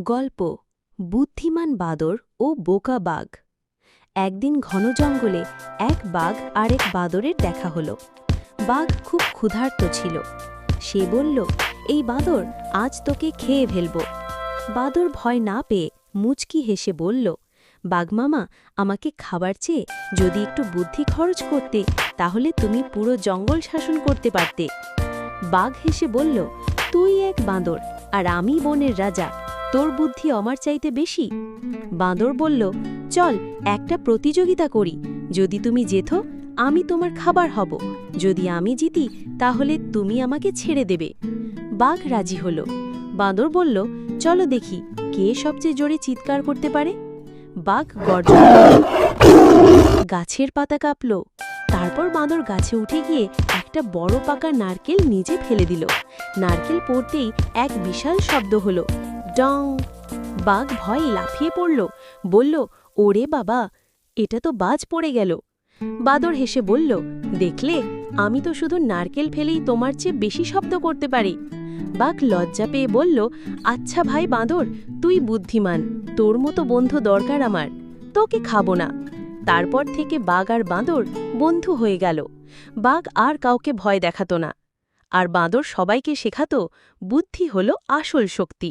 গল্প বুদ্ধিমান বাদর ও বোকা বাঘ। একদিন ঘন জঙ্গলে এক বাঘ আর এক বাদরের দেখা হলো। বাঘ খুব ক্ষুধার্ত ছিল। সে বলল, এই বাদর, আজ তোকে খেয়ে ফেলব। বাদর ভয় না পেয়ে মুচকি হেসে বলল, বাঘমামা, আমাকে খাবার চেয়ে যদি একটু বুদ্ধি খরচ করতে, তাহলে তুমি পুরো জঙ্গল শাসন করতে পারতে। বাঘ হেসে বলল, তুই এক বাঁদর আর আমি বনের রাজা, তোর বুদ্ধি আমার চাইতে বেশি। বাঁদর বলল, চল একটা প্রতিযোগিতা করি, যদি তুমি জেতো আমি তোমার খাবার হব, যদি আমি জিতি তাহলে তুমি আমাকে ছেড়ে দেবে। বাঘ রাজি হলো। বাঁদর বলল, চলো দেখি কে সবচেয়ে জোরে চিৎকার করতে পারে। বাঘ গর্জন করল, গাছের পাতা কাঁপল। তারপর বাঁদর গাছে উঠে গিয়ে একটা বড় পাকা নারকেল নিচে ফেলে দিল। নারকেল পড়তেই এক বিশাল শব্দ হলো, ডং। বাঘ ভয়ে লাফিয়ে পড়ল, বলল, ওরে বাবা, এটা তো বাজ পড়ে গেল। বাদর হেসে বলল, দেখলে, আমি তো শুধু নারকেল ফেলেই তোমার চেয়ে বেশি শব্দ করতে পারি। বাঘ লজ্জা পেয়ে বলল, আচ্ছা ভাই বাঁদর, তুই বুদ্ধিমান, তোর মতো বন্ধু দরকার আমার, তোকে খাবো না। তারপর থেকে বাঘ আর বাঁদর বন্ধু হয়ে গেল। বাঘ আর কাউকে ভয় দেখাতো না, আর বাঁদর সবাইকে শেখাতো বুদ্ধি হলো আসল শক্তি।